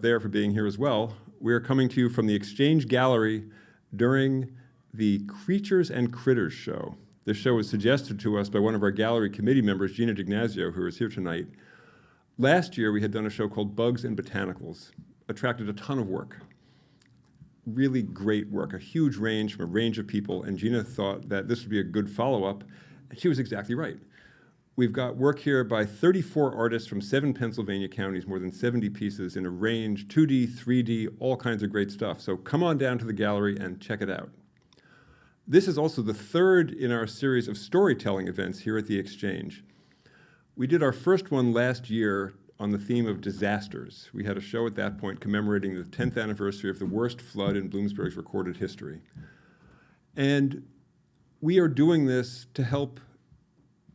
there for being here as well. We're coming to you from the Exchange Gallery during the Creatures and Critters show. This show was suggested to us by one of our gallery committee members, Gina Dignazio, who is here tonight. Last year, we had done a show called Bugs and Botanicals. Attracted a ton of work. Really great work, a huge range from a range of people, and Gina thought that this would be a good follow-up, and she was exactly right. We've got work here by 34 artists from 7 Pennsylvania counties, more than 70 pieces in a range, 2D, 3D, all kinds of great stuff. So come on down to the gallery and check it out. This is also the third in our series of storytelling events here at the Exchange. We did our first one last year on the theme of disasters. We had a show at that point commemorating the 10th anniversary of the worst flood in Bloomsburg's recorded history. And we are doing this to help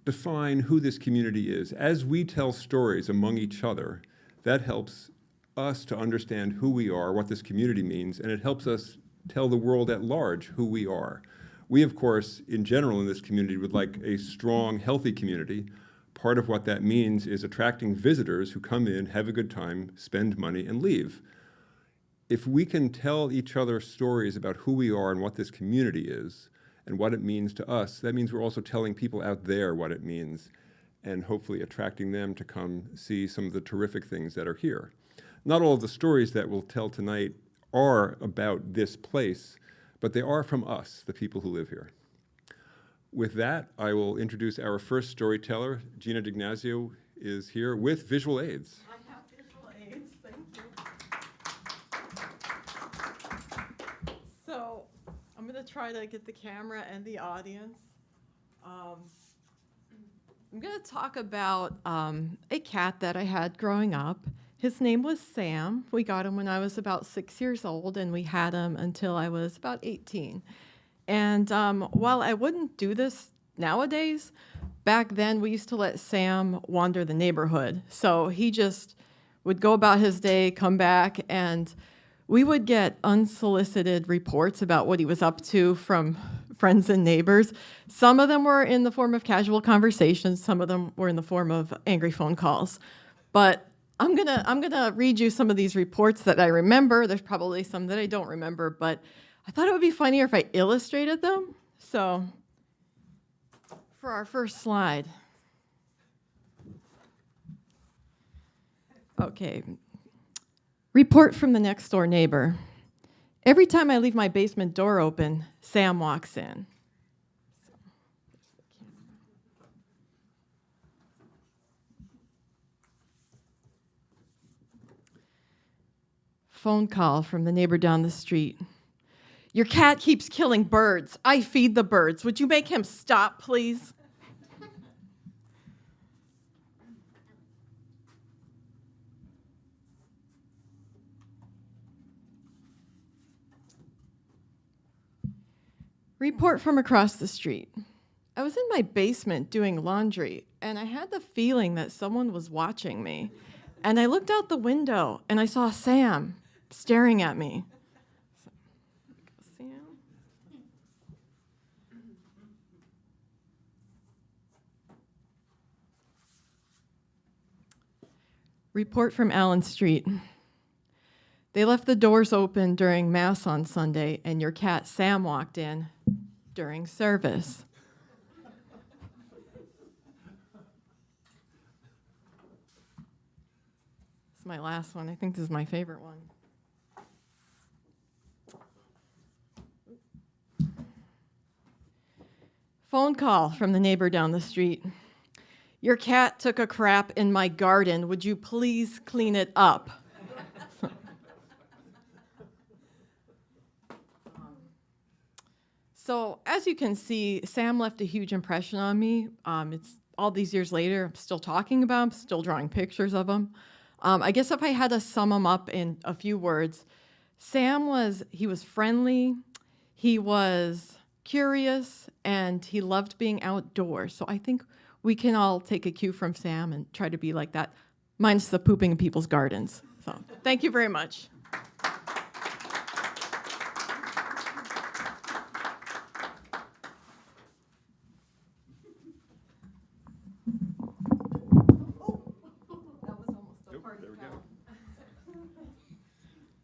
define who this community is. As we tell stories among each other, that helps us to understand who we are, what this community means, and it helps us tell the world at large who we are. We, of course, in general in this community would like a strong, healthy community. Part of what that means is attracting visitors who come in, have a good time, spend money, and leave. If we can tell each other stories about who we are and what this community is, and what it means to us, that means we're also telling people out there what it means, and hopefully attracting them to come see some of the terrific things that are here. Not all of the stories that we'll tell tonight are about this place, but they are from us, the people who live here. With that, I will introduce our first storyteller. Gina Dignazio is here with visual aids. I have visual aids, thank you. So I'm going to try to get the camera and the audience. I'm going to talk about a cat that I had growing up. His name was Sam. We got him when I was about 6 years old, and we had him until I was about 18. And while I wouldn't do this nowadays, back then we used to let Sam wander the neighborhood. So he just would go about his day, come back, and we would get unsolicited reports about what he was up to from friends and neighbors. Some of them were in the form of casual conversations. Some of them were in the form of angry phone calls. But I'm gonna read you some of these reports that I remember. There's probably some that I don't remember, but I thought it would be funnier if I illustrated them. So for our first slide. Okay. Report from the next door neighbor. Every time I leave my basement door open, Sam walks in. Phone call from the neighbor down the street. Your cat keeps killing birds. I feed the birds. Would you make him stop, please? Report from across the street. I was in my basement doing laundry, and I had the feeling that someone was watching me. And I looked out the window, and I saw Sam staring at me. Sam. Report from Allen Street. They left the doors open during Mass on Sunday, and your cat Sam walked in during service. This is my last one. I think this is my favorite one. Phone call from the neighbor down the street. Your cat took a crap in my garden. Would you please clean it up? So as you can see, Sam left a huge impression on me. It's all these years later, I'm still talking about him, still drawing pictures of him. I guess if I had to sum him up in a few words, he was friendly, he was curious, and he loved being outdoors. So I think we can all take a cue from Sam and try to be like that, minus the pooping in people's gardens. So thank you very much.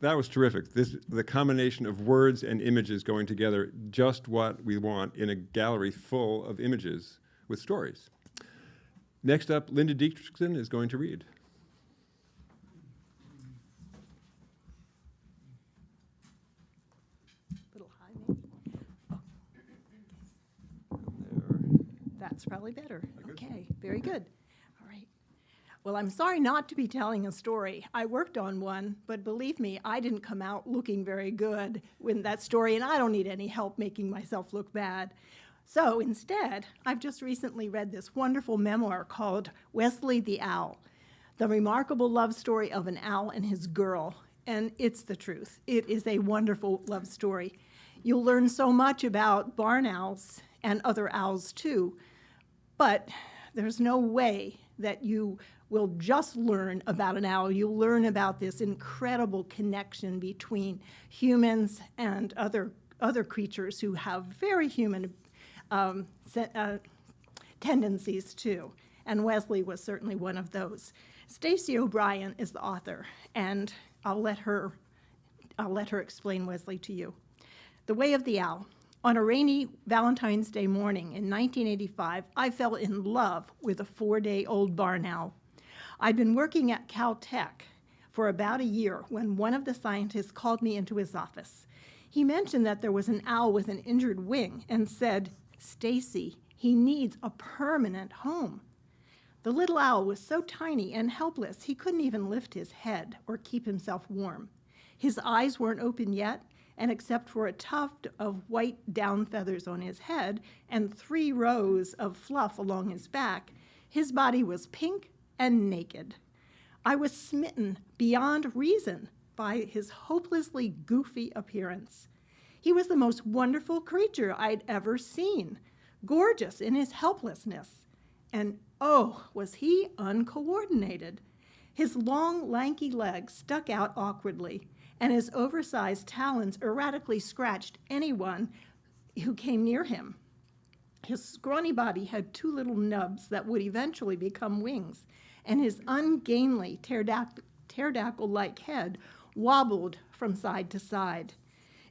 That was terrific. The combination of words and images going together, just what we want in a gallery full of images with stories. Next up, Linda Dietrichson is going to read. Little high, maybe. That's probably better. Okay, very good. All right. Well, I'm sorry not to be telling a story. I worked on one, but believe me, I didn't come out looking very good with that story, and I don't need any help making myself look bad. So instead, I've just recently read this wonderful memoir called Wesley the Owl, the remarkable love story of an owl and his girl. And it's the truth. It is a wonderful love story. You'll learn so much about barn owls and other owls too, but there's no way that you will just learn about an owl. You'll learn about this incredible connection between humans and other creatures who have very human tendencies too. And Wesley was certainly one of those. Stacey O'Brien is the author, and I'll let her explain Wesley to you. The Way of the Owl. On a rainy Valentine's Day morning in 1985, I fell in love with a 4-day-old barn owl. I'd been working at Caltech for about a year when one of the scientists called me into his office. He mentioned that there was an owl with an injured wing and said, "Stacy, he needs a permanent home." The little owl was so tiny and helpless he couldn't even lift his head or keep himself warm. His eyes weren't open yet, and except for a tuft of white down feathers on his head and 3 rows of fluff along his back, his body was pink and naked. I was smitten beyond reason by his hopelessly goofy appearance. He was the most wonderful creature I'd ever seen, gorgeous in his helplessness. And oh, was he uncoordinated. His long, lanky legs stuck out awkwardly, and his oversized talons erratically scratched anyone who came near him. His scrawny body had 2 little nubs that would eventually become wings, and his ungainly pterodactyl-like head wobbled from side to side.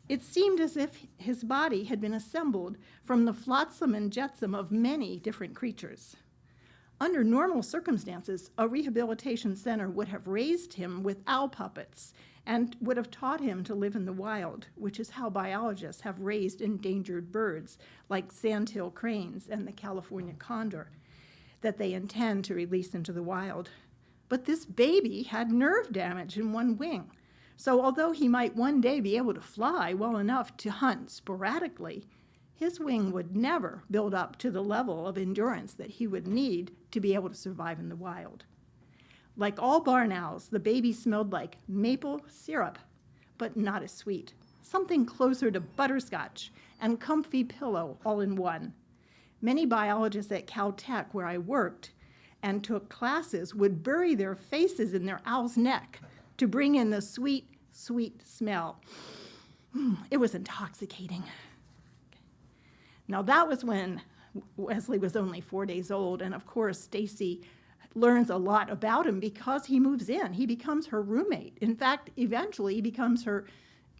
It seemed as if his body had been assembled from the flotsam and jetsam of many different creatures. Under normal circumstances, a rehabilitation center would have raised him with owl puppets and would have taught him to live in the wild, which is how biologists have raised endangered birds like sandhill cranes and the California condor that they intend to release into the wild. But this baby had nerve damage in one wing. So although he might one day be able to fly well enough to hunt sporadically, his wing would never build up to the level of endurance that he would need to be able to survive in the wild. Like all barn owls, the baby smelled like maple syrup, but not as sweet. Something closer to butterscotch and comfy pillow all in one. Many biologists at Caltech, where I worked and took classes, would bury their faces in their owl's neck to bring in the sweet, sweet smell. It was intoxicating. Now that was when Wesley was only 4 days old, and of course Stacy learns a lot about him because he moves in. He becomes her roommate. In fact, eventually he becomes her,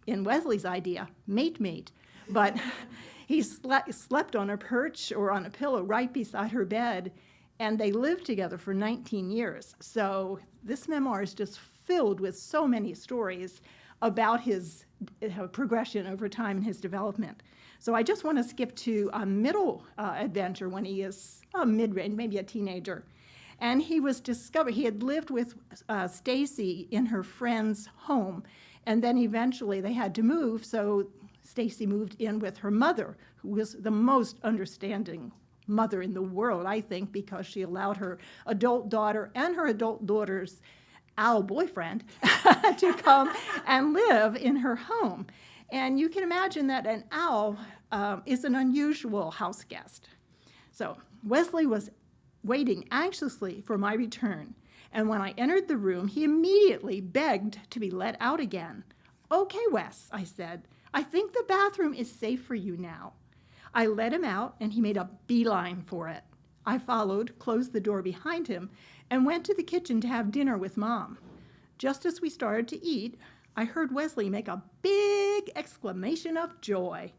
in Wesley's idea, mate. But he slept on a perch or on a pillow right beside her bed, and they lived together for 19 years. So this memoir is just filled with so many stories about his progression over time and his development. So I just want to skip to a middle adventure when he is mid-range, maybe a teenager. And he was discovered, he had lived with Stacy in her friend's home, and then eventually they had to move, so Stacy moved in with her mother, who was the most understanding mother in the world, I think, because she allowed her adult daughter and her adult daughter's owl boyfriend to come and live in her home. And you can imagine that an owl is an unusual house guest. So Wesley was waiting anxiously for my return, and when I entered the room, he immediately begged to be let out again. "Okay, Wes," I said, "I think the bathroom is safe for you now." I let him out, and he made a beeline for it. I followed, closed the door behind him, and went to the kitchen to have dinner with Mom. Just as we started to eat, I heard Wesley make a big exclamation of joy.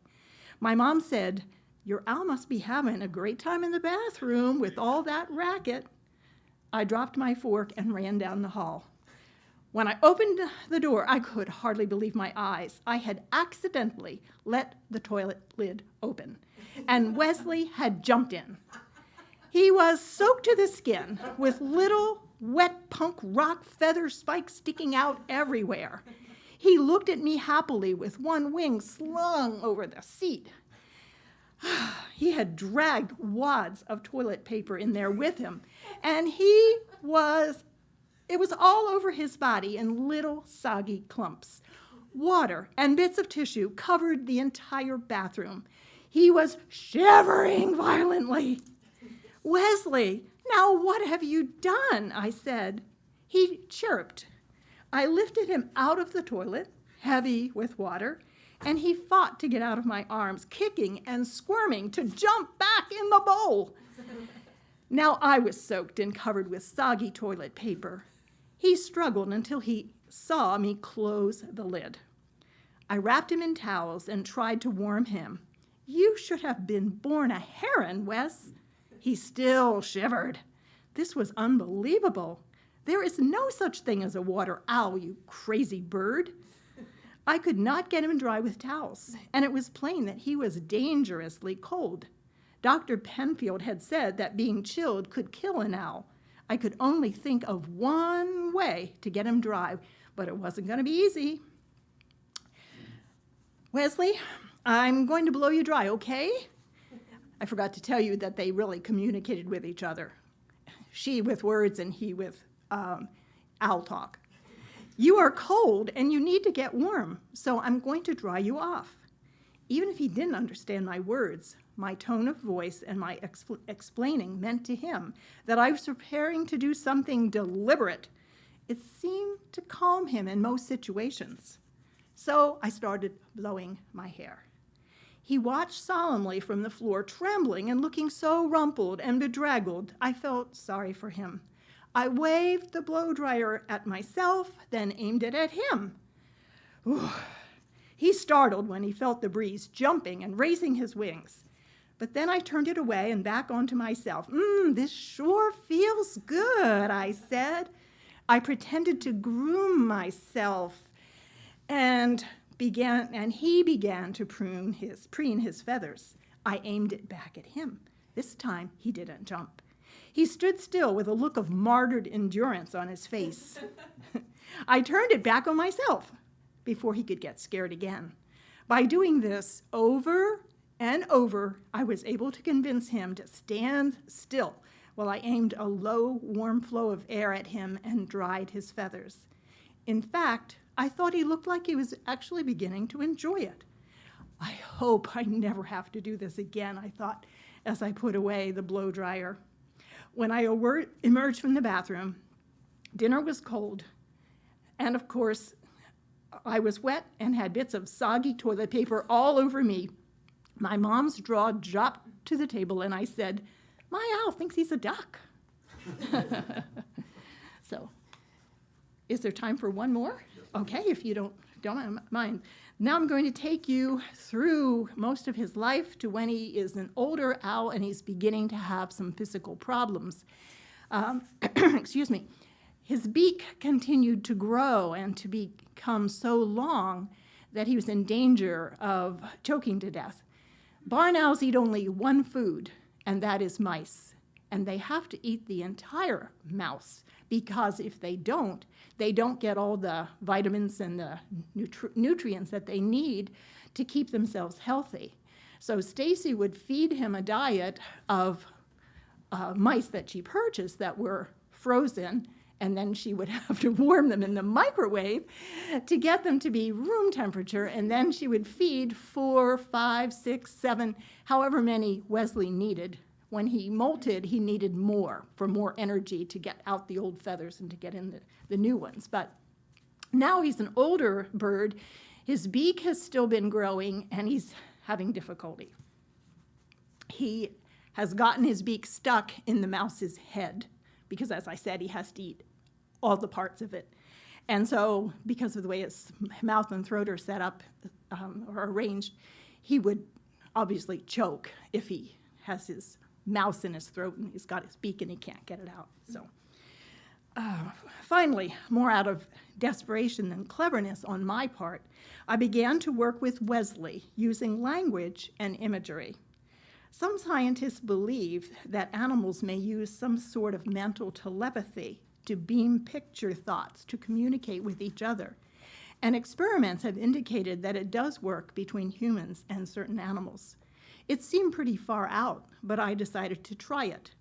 My mom said, "Your Al must be having a great time in the bathroom with all that racket." I dropped my fork and ran down the hall. When I opened the door, I could hardly believe my eyes. I had accidentally let the toilet lid open, and Wesley had jumped in. He was soaked to the skin with little wet punk rock feather spikes sticking out everywhere. He looked at me happily with one wing slung over the seat. He had dragged wads of toilet paper in there with him, and it was all over his body in little soggy clumps. Water and bits of tissue covered the entire bathroom. He was shivering violently. "Wesley, now what have you done?" I said. He chirped. I lifted him out of the toilet, heavy with water, and he fought to get out of my arms, kicking and squirming to jump back in the bowl. Now I was soaked and covered with soggy toilet paper. He struggled until he saw me close the lid. I wrapped him in towels and tried to warm him. "You should have been born a heron, Wes." He still shivered. This was unbelievable. "There is no such thing as a water owl, you crazy bird." I could not get him dry with towels, and it was plain that he was dangerously cold. Dr. Penfield had said that being chilled could kill an owl. I could only think of one way to get him dry, but it wasn't going to be easy. "Wesley, I'm going to blow you dry, okay?" I forgot to tell you that they really communicated with each other. She with words and he with owl talk. "You are cold and you need to get warm, so I'm going to dry you off." Even if he didn't understand my words, my tone of voice and my explaining meant to him that I was preparing to do something deliberate. It seemed to calm him in most situations. So I started blowing my hair. He watched solemnly from the floor, trembling and looking so rumpled and bedraggled. I felt sorry for him. I waved the blow dryer at myself, then aimed it at him. Ooh. He startled when he felt the breeze jumping and raising his wings. But then I turned it away and back onto myself. This sure feels good," I said. I pretended to groom myself and he began to preen his feathers. I aimed it back at him. This time he didn't jump. He stood still with a look of martyred endurance on his face. I turned it back on myself before he could get scared again. By doing this over and over, I was able to convince him to stand still while I aimed a low, warm flow of air at him and dried his feathers. In fact, I thought he looked like he was actually beginning to enjoy it. I hope I never have to do this again, I thought, as I put away the blow dryer. When I emerged from the bathroom, dinner was cold, and of course, I was wet and had bits of soggy toilet paper all over me. My mom's jaw dropped to the table, and I said, "My owl thinks he's a duck." So, is there time for one more? Okay, if you don't mind. Now I'm going to take you through most of his life to when he is an older owl and he's beginning to have some physical problems. Excuse me. His beak continued to grow and to become so long that he was in danger of choking to death. Barn owls eat only one food, and that is mice. And they have to eat the entire mouse, because if they don't get all the vitamins and the nutrients that they need to keep themselves healthy. So Stacy would feed him a diet of mice that she purchased that were frozen, and then she would have to warm them in the microwave to get them to be room temperature, and then she would feed 4, 5, 6, 7, however many Wesley needed. When he molted, he needed more for more energy to get out the old feathers and to get in the new ones. But now he's an older bird. His beak has still been growing, and he's having difficulty. He has gotten his beak stuck in the mouse's head because, as I said, he has to eat all the parts of it. And so, because of the way his mouth and throat are set up or arranged, he would obviously choke if he has his mouse in his throat and he's got his beak and he can't get it out. So, finally, more out of desperation than cleverness on my part, I began to work with Wesley using language and imagery. Some scientists believe that animals may use some sort of mental telepathy to beam picture thoughts to communicate with each other. And experiments have indicated that it does work between humans and certain animals. It seemed pretty far out, but I decided to try it.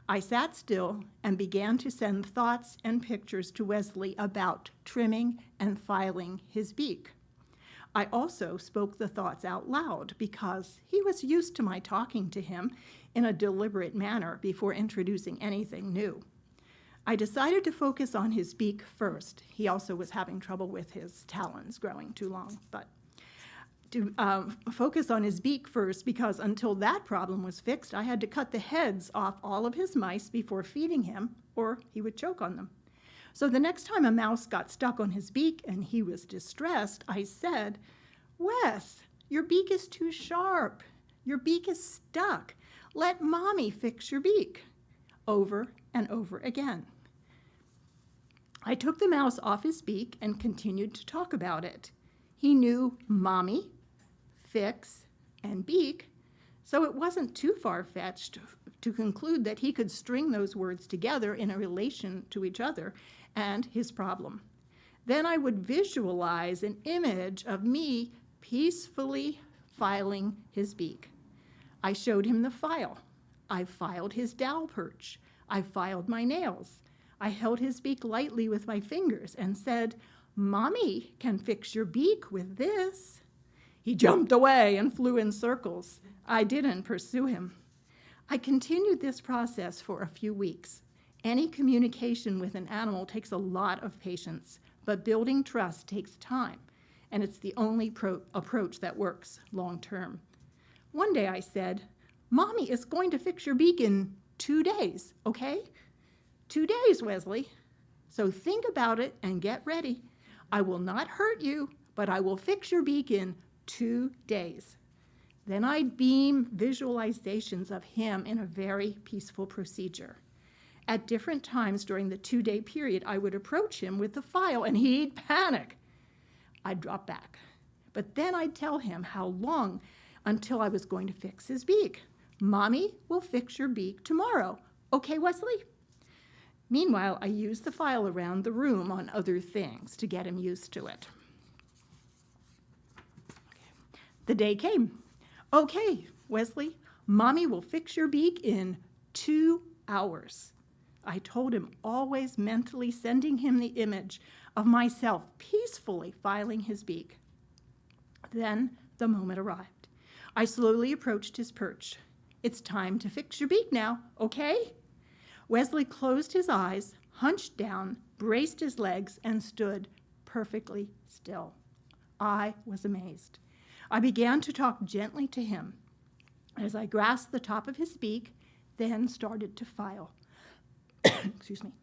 I sat still and began to send thoughts and pictures to Wesley about trimming and filing his beak. I also spoke the thoughts out loud because he was used to my talking to him in a deliberate manner before introducing anything new. I decided to focus on his beak first. He also was having trouble with his talons growing too long, but to focus on his beak first because until that problem was fixed, I had to cut the heads off all of his mice before feeding him or he would choke on them. So the next time a mouse got stuck on his beak and he was distressed, I said, "Wes, your beak is too sharp. Your beak is stuck. Let Mommy fix your beak." Over and over again. I took the mouse off his beak and continued to talk about it. He knew Mommy, fix, and beak, so it wasn't too far-fetched to conclude that he could string those words together in a relation to each other and his problem. Then I would visualize an image of me peacefully filing his beak. I showed him the file. I filed his dowel perch. I filed my nails. I held his beak lightly with my fingers and said, "Mommy can fix your beak with this." He jumped away and flew in circles. I didn't pursue him. I continued this process for a few weeks. Any communication with an animal takes a lot of patience, but building trust takes time, and it's the only approach that works long term. One day I said, "Mommy is going to fix your beak in 2 days, okay? 2 days, Wesley. So think about it and get ready. I will not hurt you, but I will fix your beak in 2 days. Then I'd beam visualizations of him in a very peaceful procedure. At different times during the 2-day period, I would approach him with the file and he'd panic. I'd drop back. But then I'd tell him how long until I was going to fix his beak. "Mommy will fix your beak tomorrow. Okay, Wesley?" Meanwhile, I used the file around the room on other things to get him used to it. The day came. "Okay, Wesley, Mommy will fix your beak in 2 hours. I told him, always mentally sending him the image of myself peacefully filing his beak. Then the moment arrived. I slowly approached his perch. "It's time to fix your beak now, okay?" Wesley closed his eyes, hunched down, braced his legs, and stood perfectly still. I was amazed. I began to talk gently to him as I grasped the top of his beak, then started to file. Excuse me.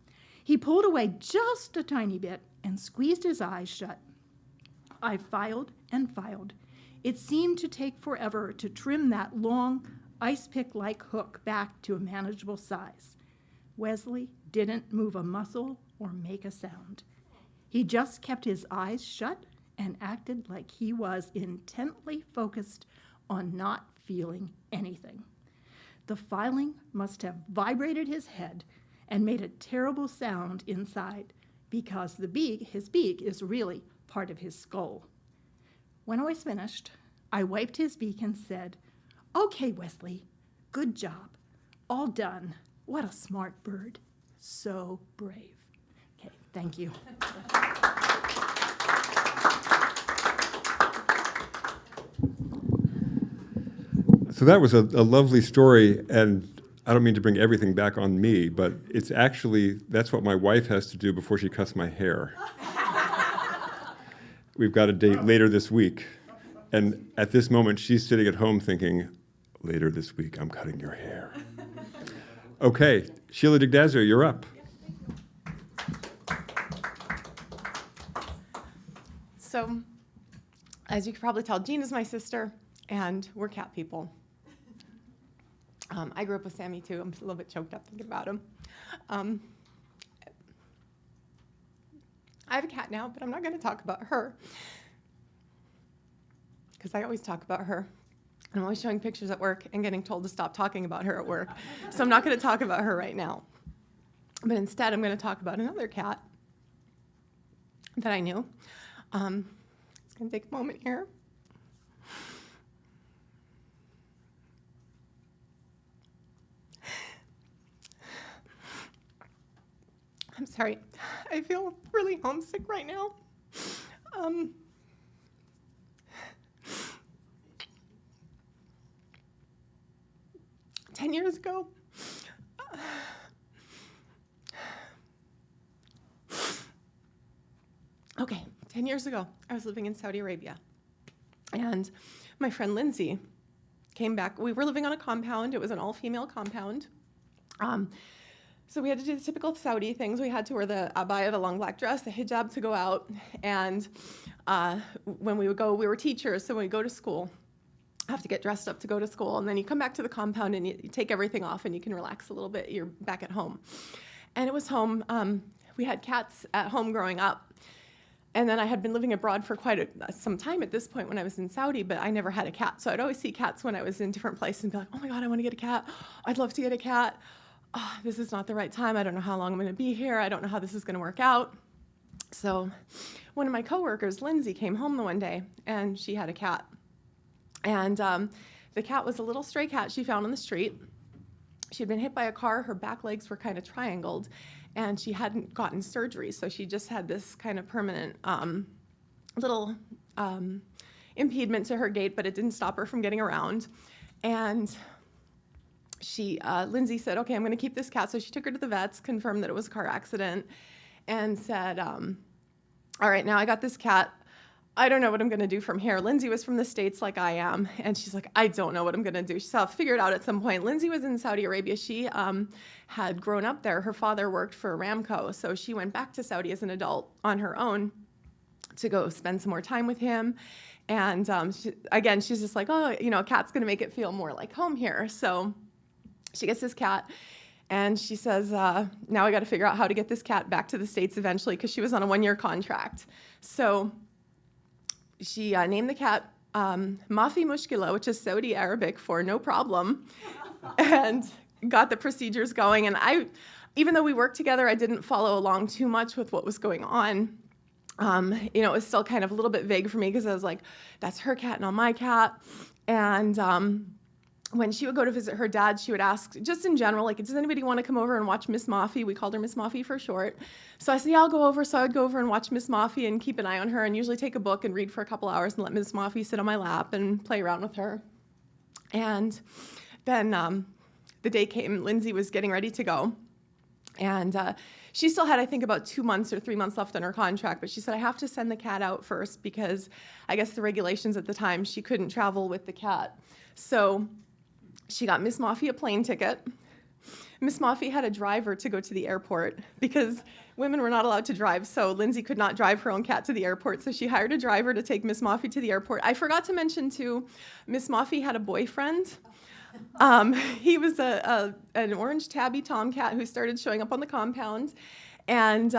He pulled away just a tiny bit and squeezed his eyes shut. I filed and filed. It seemed to take forever to trim that long, ice pick-like hook back to a manageable size. Wesley didn't move a muscle or make a sound. He just kept his eyes shut and acted like he was intently focused on not feeling anything. The filing must have vibrated his head and made a terrible sound inside because his beak is really part of his skull. When I was finished, I wiped his beak and said, "Okay, Wesley, good job. All done. What a smart bird. So brave." Okay, thank you. So that was a lovely story, and I don't mean to bring everything back on me, but it's actually, that's what my wife has to do before she cuts my hair. We've got a date later this week, and at this moment, she's sitting at home thinking, later this week, I'm cutting your hair. Okay, Sheila Dignazio, you're up. So, as you can probably tell, Gina's my sister, and we're cat people. I grew up with Sammy, too. I'm a little bit choked up thinking about him. I have a cat now, but I'm not going to talk about her, because I always talk about her. I'm always showing pictures at work and getting told to stop talking about her at work. So I'm not going to talk about her right now. But instead, I'm going to talk about another cat that I knew. It's going to take a moment here. I'm sorry. I feel really homesick right now. 10 years ago, okay, 10 years ago, I was living in Saudi Arabia. And my friend Lindsay came back. We were living on a compound. It was an all-female compound. So we had to do the typical Saudi things. We had to wear the abaya, the long black dress, the hijab to go out. And when we would go, we were teachers, so when we go to school, have to get dressed up to go to school, and then you come back to the compound and you take everything off and you can relax a little bit. You're back at home. And it was home. We had cats at home growing up. And then I had been living abroad for quite some time at this point when I was in Saudi, but I never had a cat. So I'd always see cats when I was in different places and be like, oh my God, I want to get a cat. I'd love to get a cat. Oh, this is not the right time. I don't know how long I'm going to be here. I don't know how this is going to work out. So one of my coworkers, Lindsay, came home the one day, and she had a cat. And the cat was a little stray cat she found on the street. She had been hit by a car. Her back legs were kind of triangled, and she hadn't gotten surgery, so she just had this kind of permanent little impediment to her gait, but it didn't stop her from getting around. And Lindsay said, okay, I'm going to keep this cat. So she took her to the vets, confirmed that it was a car accident, and said, all right, now I got this cat. I don't know what I'm going to do from here. Lindsay was from the States like I am, and she's like, I don't know what I'm going to do. She said, I'll figure it out at some point. Lindsay was in Saudi Arabia. She had grown up there. Her father worked for Aramco, so she went back to Saudi as an adult on her own to go spend some more time with him. And she's just like, oh, a cat's going to make it feel more like home here. So she gets this cat, and she says, now I got to figure out how to get this cat back to the States eventually, because she was on a 1-year contract. So she named the cat Mafi Mushkila, which is Saudi Arabic for no problem, and got the procedures going. And even though we worked together, I didn't follow along too much with what was going on. It was still kind of a little bit vague for me, because I was like, that's her cat, not my cat. And when she would go to visit her dad, she would ask, just in general, like, does anybody want to come over and watch Miss Mafi? We called her Miss Mafi for short. So I said, yeah, I'll go over. So I would go over and watch Miss Mafi and keep an eye on her, and usually take a book and read for a couple hours and let Miss Mafi sit on my lap and play around with her. And then the day came, Lindsay was getting ready to go. And she still had, I think, about 2 months or 3 months left on her contract, but she said, I have to send the cat out first, because I guess the regulations at the time, she couldn't travel with the cat. So she got Miss Mafi a plane ticket. Miss Mafi had a driver to go to the airport, because women were not allowed to drive, so Lindsay could not drive her own cat to the airport, so she hired a driver to take Miss Mafi to the airport. I forgot to mention, too, Miss Mafi had a boyfriend. He was an orange tabby tomcat who started showing up on the compound. And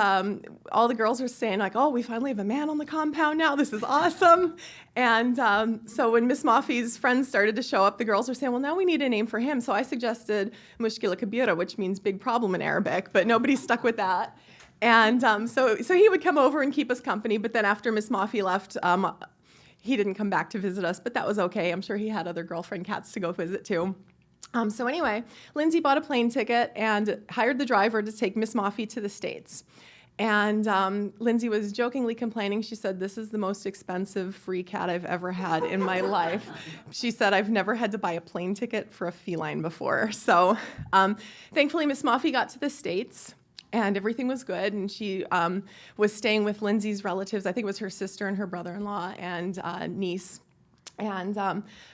all the girls were saying, like, oh, we finally have a man on the compound now. This is awesome. And so when Miss Mafi's friends started to show up, the girls were saying, well, now we need a name for him. So I suggested Mushkila Kabira, which means big problem in Arabic, but nobody stuck with that. And so he would come over and keep us company. But then after Miss Mafi left, he didn't come back to visit us, but that was okay. I'm sure he had other girlfriend cats to go visit, too. So anyway, Lindsay bought a plane ticket and hired the driver to take Miss Mafi to the States. And Lindsay was jokingly complaining. She said, this is the most expensive free cat I've ever had in my life. She said, I've never had to buy a plane ticket for a feline before. So thankfully, Miss Mafi got to the States, and everything was good. And she was staying with Lindsay's relatives. I think it was her sister and her brother-in-law and niece. And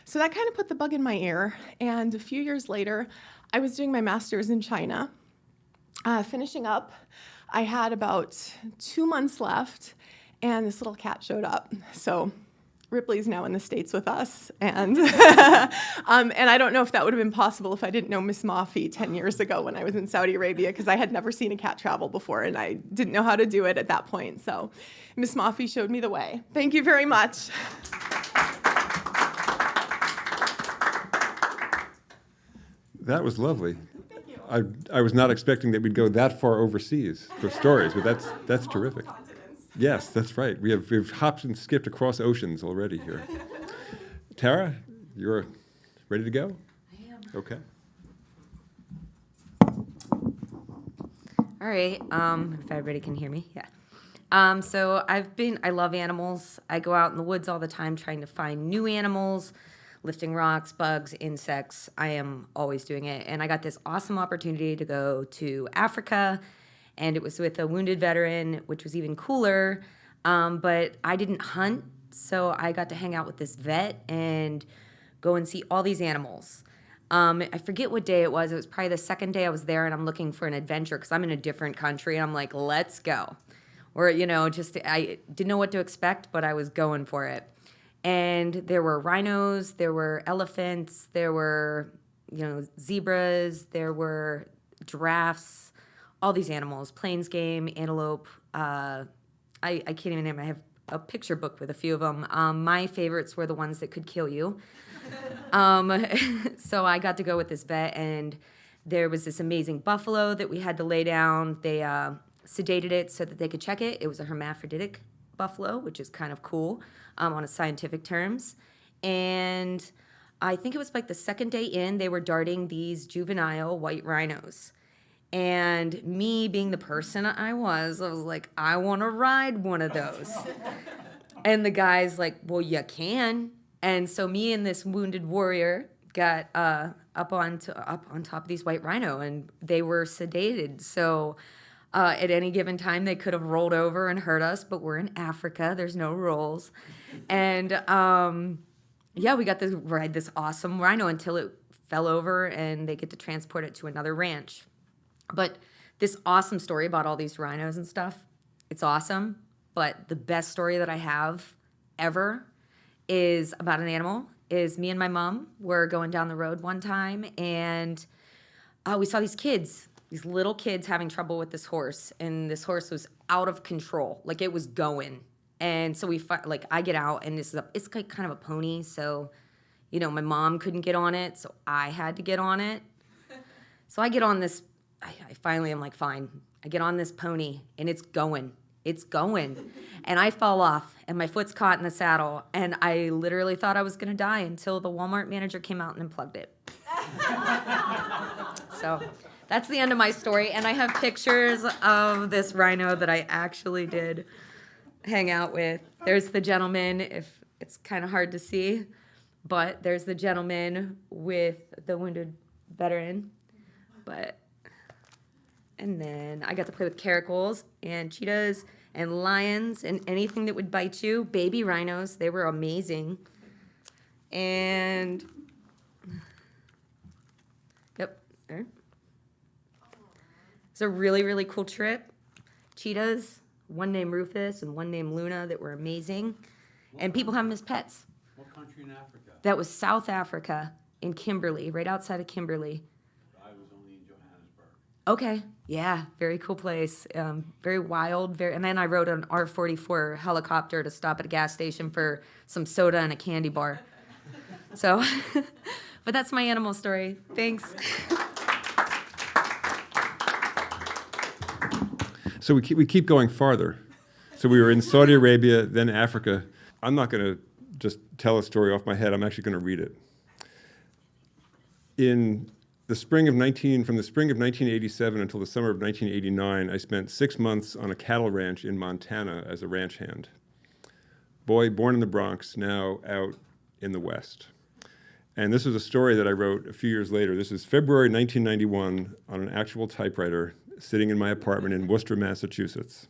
so that kind of put the bug in my ear. And a few years later, I was doing my master's in China. Finishing up, I had about 2 months left. and this little cat showed up. So Ripley's now in the States with us, and and I don't know if that would have been possible if I didn't know Miss Mafi 10 years ago when I was in Saudi Arabia, because I had never seen a cat travel before, and I didn't know how to do it at that point. So Miss Mafi showed me the way. Thank you very much. That was lovely. Thank you. I was not expecting that we'd go that far overseas for stories, but that's terrific. Continents. Yes, that's right. We've hopped and skipped across oceans already here. Tara, you're ready to go? I am. Okay. All right. If everybody can hear me, yeah. So I love animals. I go out in the woods all the time trying to find new animals, lifting rocks, bugs, insects. I am always doing it. And I got this awesome opportunity to go to Africa, and it was with a wounded veteran, which was even cooler. But I didn't hunt, so I got to hang out with this vet and go and see all these animals. I forget what day it was. It was probably the second day I was there, and I'm looking for an adventure because I'm in a different country, and I'm like, let's go. Or, I didn't know what to expect, but I was going for it. And there were rhinos, there were elephants, there were, zebras, there were giraffes, all these animals, plains game, antelope. I can't even name them. I have a picture book with a few of them. My favorites were the ones that could kill you. So I got to go with this vet, and there was this amazing buffalo that we had to lay down. They sedated it so that they could check it. It was a hermaphroditic buffalo, which is kind of cool on a scientific terms. And I think it was like the second day in, they were darting these juvenile white rhinos. And me being the person I was like, I want to ride one of those. And the guy's like, well, you can. And so me and this wounded warrior got up on top of these white rhino, and they were sedated. So at any given time, they could have rolled over and hurt us, but we're in Africa. There's no rolls. And we got to ride this awesome rhino until it fell over, and they get to transport it to another ranch. But this awesome story about all these rhinos and stuff, it's awesome. But the best story that I have ever is about an animal. Is me and my mom were going down the road one time, and we saw these little kids having trouble with this horse, and this horse was out of control, like it was going. And so I get out, and it's like kind of a pony, so my mom couldn't get on it, so I had to get on it. So I get on this. I finally am like, fine. I get on this pony, and it's going, and I fall off, and my foot's caught in the saddle, and I literally thought I was gonna die until the Walmart manager came out and unplugged it. So that's the end of my story, and I have pictures of this rhino that I actually did hang out with. There's the gentleman, if it's kind of hard to see, but there's the gentleman with the wounded veteran. And then I got to play with caracals and cheetahs and lions and anything that would bite you. Baby rhinos, they were amazing. And, yep, there. It's a really, really cool trip. Cheetahs, one named Rufus and one named Luna, that were amazing. And people have them as pets. What country in Africa? That was South Africa in Kimberley, right outside of Kimberley. I was only in Johannesburg. Okay, yeah, very cool place. Very wild, and then I rode an R-44 helicopter to stop at a gas station for some soda and a candy bar. So, but that's my animal story. Thanks. So we keep going farther. So we were in Saudi Arabia, then Africa. I'm not going to just tell a story off my head. I'm actually going to read it. From the spring of 1987 until the summer of 1989, I spent 6 months on a cattle ranch in Montana as a ranch hand. Boy, born in the Bronx, now out in the West. And this was a story that I wrote a few years later. This is February 1991 on an actual typewriter, sitting in my apartment in Worcester, Massachusetts.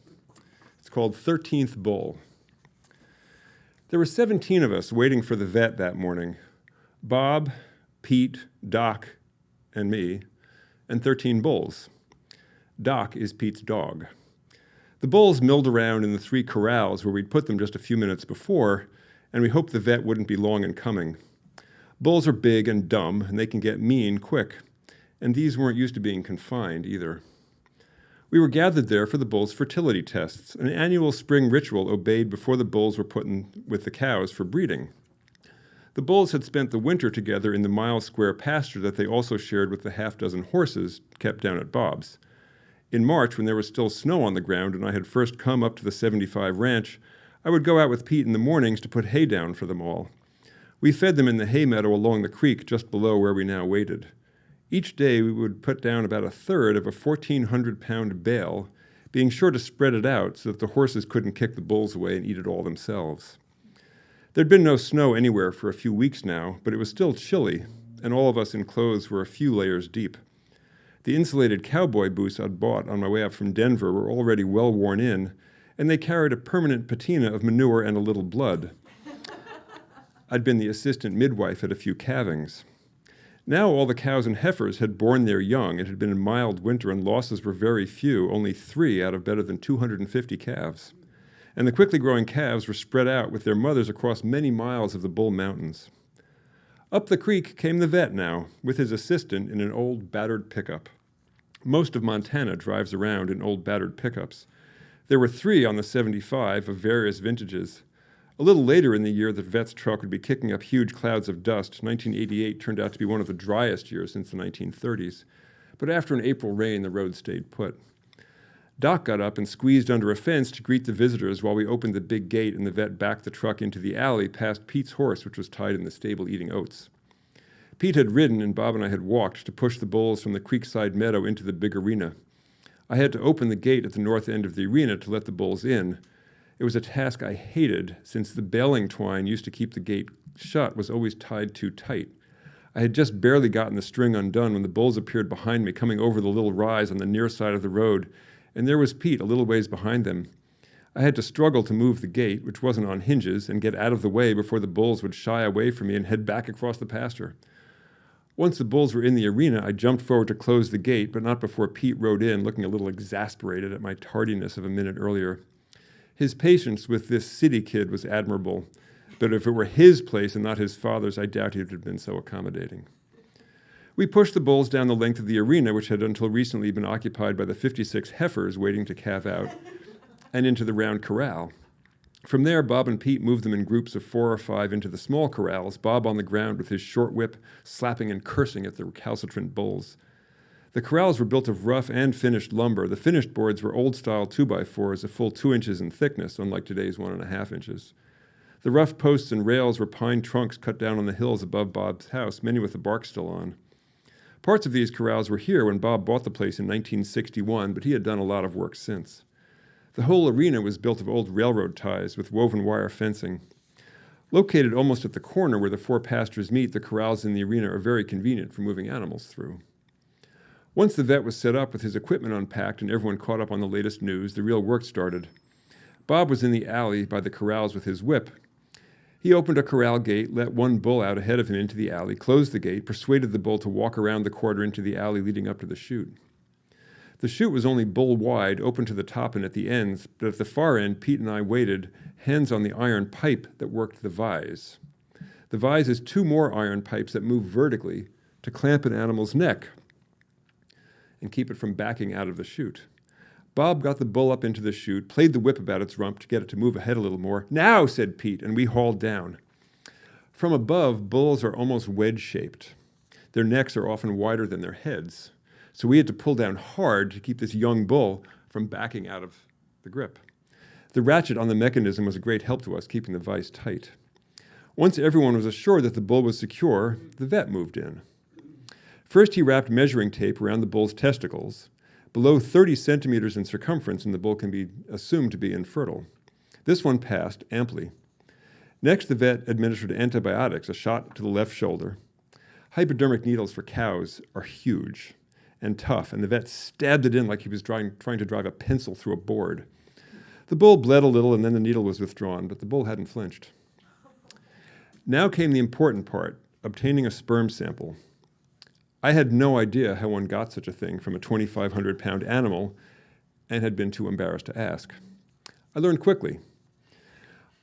It's called 13th Bull. There were 17 of us waiting for the vet that morning. Bob, Pete, Doc, and me, and 13 bulls. Doc is Pete's dog. The bulls milled around in the 3 corrals where we'd put them just a few minutes before, and we hoped the vet wouldn't be long in coming. Bulls are big and dumb, and they can get mean quick, and these weren't used to being confined either. We were gathered there for the bulls' fertility tests, an annual spring ritual obeyed before the bulls were put in with the cows for breeding. The bulls had spent the winter together in the mile-square pasture that they also shared with the half-dozen horses kept down at Bob's. In March, when there was still snow on the ground and I had first come up to the 75 ranch, I would go out with Pete in the mornings to put hay down for them all. We fed them in the hay meadow along the creek just below where we now waited. Each day we would put down about a third of a 1,400-pound bale, being sure to spread it out so that the horses couldn't kick the bulls away and eat it all themselves. There'd been no snow anywhere for a few weeks now, but it was still chilly, and all of us in clothes were a few layers deep. The insulated cowboy boots I'd bought on my way up from Denver were already well worn in, and they carried a permanent patina of manure and a little blood. I'd been the assistant midwife at a few calvings. Now all the cows and heifers had borne their young. It had been a mild winter and losses were very few, only 3 out of better than 250 calves. And the quickly growing calves were spread out with their mothers across many miles of the Bull Mountains. Up the creek came the vet now, with his assistant in an old battered pickup. Most of Montana drives around in old battered pickups. There were 3 on the 75 of various vintages. A little later in the year, the vet's truck would be kicking up huge clouds of dust. 1988 turned out to be one of the driest years since the 1930s. But after an April rain, the road stayed put. Doc got up and squeezed under a fence to greet the visitors while we opened the big gate and the vet backed the truck into the alley past Pete's horse, which was tied in the stable eating oats. Pete had ridden and Bob and I had walked to push the bulls from the creekside meadow into the big arena. I had to open the gate at the north end of the arena to let the bulls in. It was a task I hated, since the baling twine used to keep the gate shut was always tied too tight. I had just barely gotten the string undone when the bulls appeared behind me, coming over the little rise on the near side of the road, and there was Pete a little ways behind them. I had to struggle to move the gate, which wasn't on hinges, and get out of the way before the bulls would shy away from me and head back across the pasture. Once the bulls were in the arena, I jumped forward to close the gate, but not before Pete rode in, looking a little exasperated at my tardiness of a minute earlier. His patience with this city kid was admirable, but if it were his place and not his father's, I doubt he would have been so accommodating. We pushed the bulls down the length of the arena, which had until recently been occupied by the 56 heifers waiting to calve out, and into the round corral. From there, Bob and Pete moved them in groups of 4 or 5 into the small corrals, Bob on the ground with his short whip, slapping and cursing at the recalcitrant bulls. The corrals were built of rough and finished lumber. The finished boards were old-style 2x4s, a full 2 inches in thickness, unlike today's 1.5 inches. The rough posts and rails were pine trunks cut down on the hills above Bob's house, many with the bark still on. Parts of these corrals were here when Bob bought the place in 1961, but he had done a lot of work since. The whole arena was built of old railroad ties with woven wire fencing. Located almost at the corner where the 4 pastures meet, the corrals in the arena are very convenient for moving animals through. Once the vet was set up with his equipment unpacked and everyone caught up on the latest news, the real work started. Bob was in the alley by the corrals with his whip. He opened a corral gate, let one bull out ahead of him into the alley, closed the gate, persuaded the bull to walk around the quarter into the alley leading up to the chute. The chute was only bull wide, open to the top and at the ends, but at the far end, Pete and I waited, hands on the iron pipe that worked the vise. The vise is 2 more iron pipes that move vertically to clamp an animal's neck and keep it from backing out of the chute. Bob got the bull up into the chute, played the whip about its rump to get it to move ahead a little more. "Now," said Pete, and we hauled down. From above, bulls are almost wedge-shaped. Their necks are often wider than their heads, so we had to pull down hard to keep this young bull from backing out of the grip. The ratchet on the mechanism was a great help to us, keeping the vise tight. Once everyone was assured that the bull was secure, the vet moved in. First, he wrapped measuring tape around the bull's testicles. Below 30 centimeters in circumference, and the bull can be assumed to be infertile. This one passed amply. Next, the vet administered antibiotics, a shot to the left shoulder. Hypodermic needles for cows are huge and tough, and the vet stabbed it in like he was trying to drive a pencil through a board. The bull bled a little, and then the needle was withdrawn, but the bull hadn't flinched. Now came the important part, obtaining a sperm sample. I had no idea how one got such a thing from a 2,500-pound animal, and had been too embarrassed to ask. I learned quickly.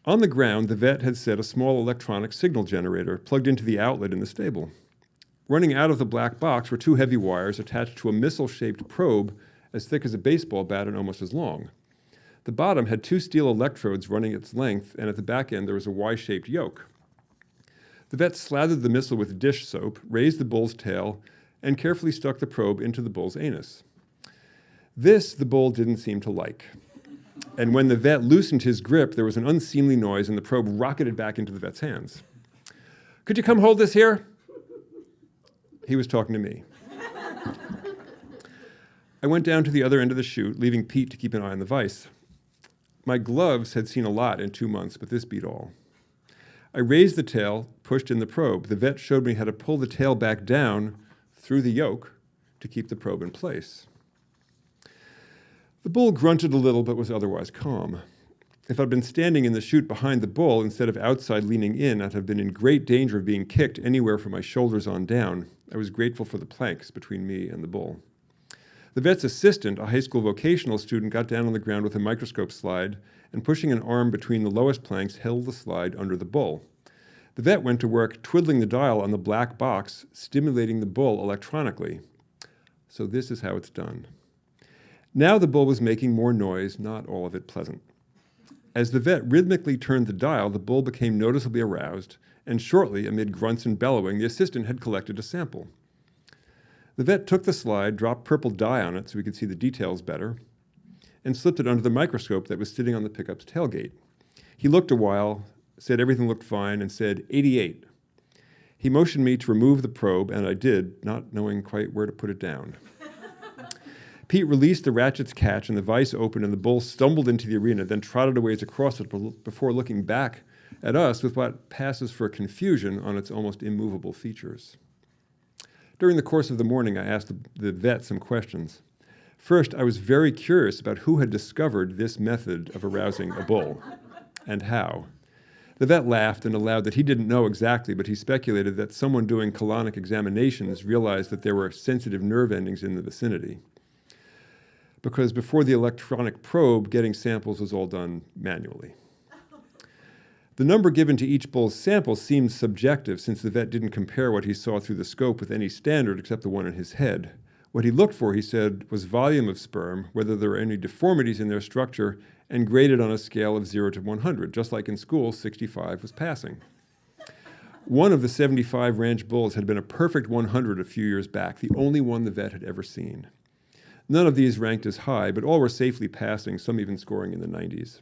On the ground, the vet had set a small electronic signal generator plugged into the outlet in the stable. Running out of the black box were two heavy wires attached to a missile-shaped probe as thick as a baseball bat and almost as long. The bottom had two steel electrodes running its length, and at the back end there was a Y-shaped yoke. The vet slathered the missile with dish soap, raised the bull's tail, and carefully stuck the probe into the bull's anus. This the bull didn't seem to like. And when the vet loosened his grip, there was an unseemly noise and the probe rocketed back into the vet's hands. "Could you come hold this here?" He was talking to me. I went down to the other end of the chute, leaving Pete to keep an eye on the vise. My gloves had seen a lot in 2 months, but this beat all. I raised the tail, pushed in the probe. The vet showed me how to pull the tail back down through the yoke to keep the probe in place. The bull grunted a little, but was otherwise calm. If I'd been standing in the chute behind the bull instead of outside leaning in, I'd have been in great danger of being kicked anywhere from my shoulders on down. I was grateful for the planks between me and the bull. The vet's assistant, a high school vocational student, got down on the ground with a microscope slide and, pushing an arm between the lowest planks, held the slide under the bull. The vet went to work twiddling the dial on the black box, stimulating the bull electronically. So this is how it's done. Now the bull was making more noise, not all of it pleasant. As the vet rhythmically turned the dial, the bull became noticeably aroused, and shortly, amid grunts and bellowing, the assistant had collected a sample. The vet took the slide, dropped purple dye on it so we could see the details better, and slipped it under the microscope that was sitting on the pickup's tailgate. He looked a while, said everything looked fine, and said 88. He motioned me to remove the probe, and I did, not knowing quite where to put it down. Pete released the ratchet's catch, and the vise opened, and the bull stumbled into the arena, then trotted a ways across it before looking back at us with what passes for confusion on its almost immovable features. During the course of the morning, I asked the vet some questions. First, I was very curious about who had discovered this method of arousing a bull, and how. The vet laughed and allowed that he didn't know exactly, but he speculated that someone doing colonic examinations realized that there were sensitive nerve endings in the vicinity. Because before the electronic probe, getting samples was all done manually. The number given to each bull's sample seemed subjective, since the vet didn't compare what he saw through the scope with any standard except the one in his head. What he looked for, he said, was volume of sperm, whether there were any deformities in their structure, and graded on a scale of 0 to 100. Just like in school, 65 was passing. One of the 75 ranch bulls had been a perfect 100 a few years back, the only one the vet had ever seen. None of these ranked as high, but all were safely passing, some even scoring in the 90s.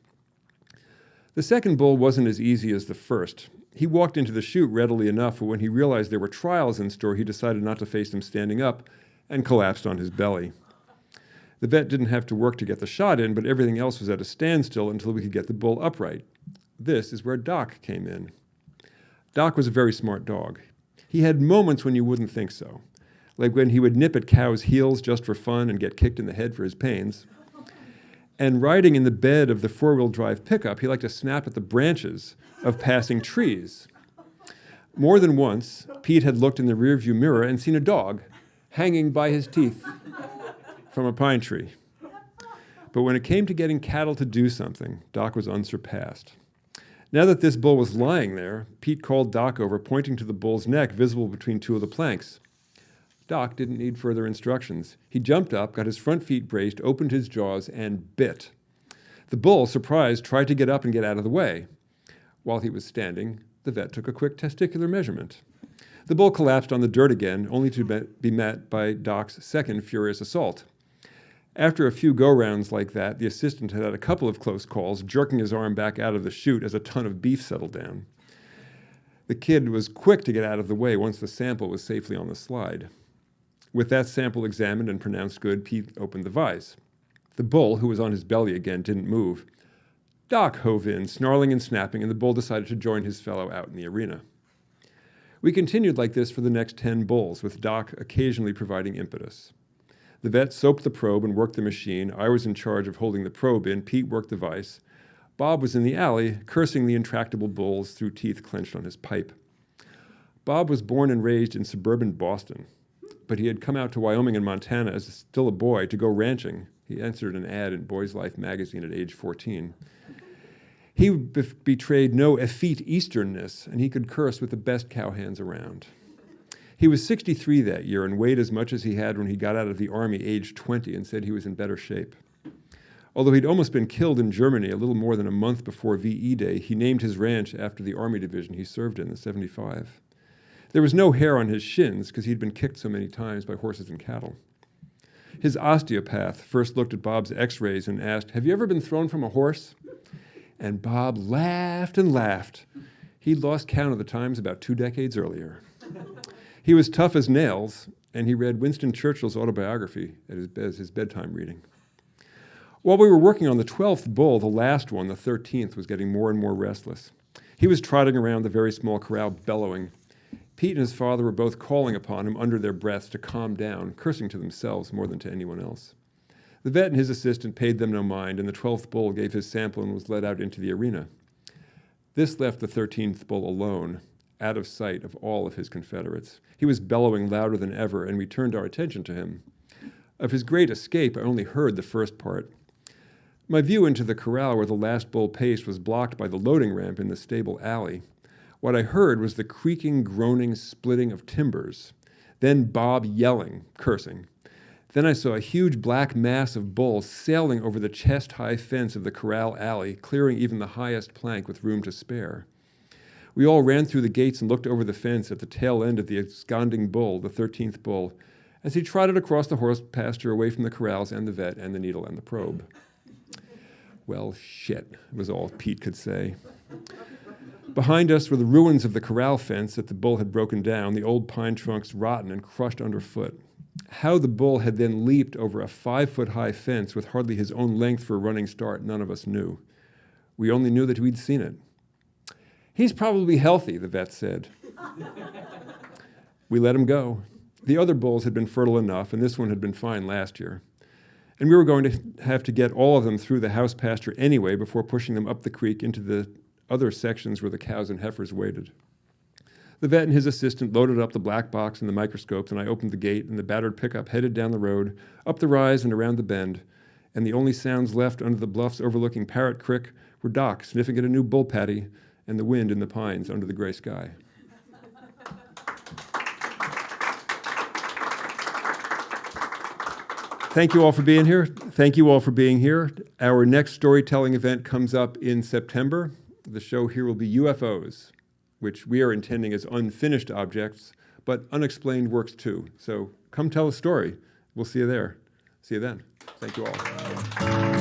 The second bull wasn't as easy as the first. He walked into the chute readily enough, but when he realized there were trials in store, he decided not to face them standing up and collapsed on his belly. The vet didn't have to work to get the shot in, but everything else was at a standstill until we could get the bull upright. This is where Doc came in. Doc was a very smart dog. He had moments when you wouldn't think so, like when he would nip at cows' heels just for fun and get kicked in the head for his pains. And riding in the bed of the four-wheel drive pickup, he liked to snap at the branches of passing trees. More than once, Pete had looked in the rearview mirror and seen a dog hanging by his teeth from a pine tree. But when it came to getting cattle to do something, Doc was unsurpassed. Now that this bull was lying there, Pete called Doc over, pointing to the bull's neck visible between two of the planks. Doc didn't need further instructions. He jumped up, got his front feet braced, opened his jaws, and bit. The bull, surprised, tried to get up and get out of the way. While he was standing, the vet took a quick testicular measurement. The bull collapsed on the dirt again, only to be met by Doc's second furious assault. After a few go-rounds like that, the assistant had a couple of close calls, jerking his arm back out of the chute as a ton of beef settled down. The kid was quick to get out of the way once the sample was safely on the slide. With that sample examined and pronounced good, Pete opened the vise. The bull, who was on his belly again, didn't move. Doc hove in, snarling and snapping, and the bull decided to join his fellow out in the arena. We continued like this for the next 10 bulls, with Doc occasionally providing impetus. The vet soaped the probe and worked the machine. I was in charge of holding the probe in. Pete worked the vise. Bob was in the alley, cursing the intractable bulls through teeth clenched on his pipe. Bob was born and raised in suburban Boston. but he had come out to Wyoming and Montana as still a boy to go ranching. He answered an ad in Boy's Life magazine at age 14. He betrayed no effete Easternness, and he could curse with the best cowhands around. He was 63 that year and weighed as much as he had when he got out of the Army aged 20 and said he was in better shape. Although he'd almost been killed in Germany a little more than a month before VE Day, he named his ranch after the Army division he served in, the 75. There was no hair on his shins because he'd been kicked so many times by horses and cattle. His osteopath first looked at Bob's x-rays and asked, "Have you ever been thrown from a horse?" And Bob laughed and laughed. He'd lost count of the times about 2 decades earlier. He was tough as nails, and he read Winston Churchill's autobiography as his bedtime reading. While we were working on the 12th bull, the last one, the 13th, was getting more and more restless. He was trotting around the very small corral, bellowing. Pete and his father were both calling upon him under their breaths to calm down, cursing to themselves more than to anyone else. The vet and his assistant paid them no mind, and the 12th bull gave his sample and was led out into the arena. This left the 13th bull alone, out of sight of all of his confederates. He was bellowing louder than ever, and we turned our attention to him. Of his great escape, I only heard the first part. My view into the corral where the last bull paced was blocked by the loading ramp in the stable alley. What I heard was the creaking, groaning, splitting of timbers. Then Bob yelling, cursing. Then I saw a huge black mass of bulls sailing over the chest-high fence of the corral alley, clearing even the highest plank with room to spare. We all ran through the gates and looked over the fence at the tail end of the absconding bull, the 13th bull, as he trotted across the horse pasture away from the corrals and the vet and the needle and the probe. Well, shit, was all Pete could say. Behind us were the ruins of the corral fence that the bull had broken down, the old pine trunks rotten and crushed underfoot. How the bull had then leaped over a 5-foot-high fence with hardly his own length for a running start, none of us knew. We only knew that we'd seen it. "He's probably healthy," the vet said. We let him go. The other bulls had been fertile enough, and this one had been fine last year. And we were going to have to get all of them through the house pasture anyway before pushing them up the creek into the other sections where the cows and heifers waited. The vet and his assistant loaded up the black box and the microscopes, and I opened the gate, and the battered pickup headed down the road, up the rise and around the bend. And the only sounds left under the bluffs overlooking Parrot Creek were Doc sniffing at a new bull patty and the wind in the pines under the gray sky. Thank you all for being here. Thank you all for being here. Our next storytelling event comes up in September. The show here will be UFOs, which we are intending as unfinished objects, but unexplained works too. So come tell a story. We'll see you there. See you then. Thank you all.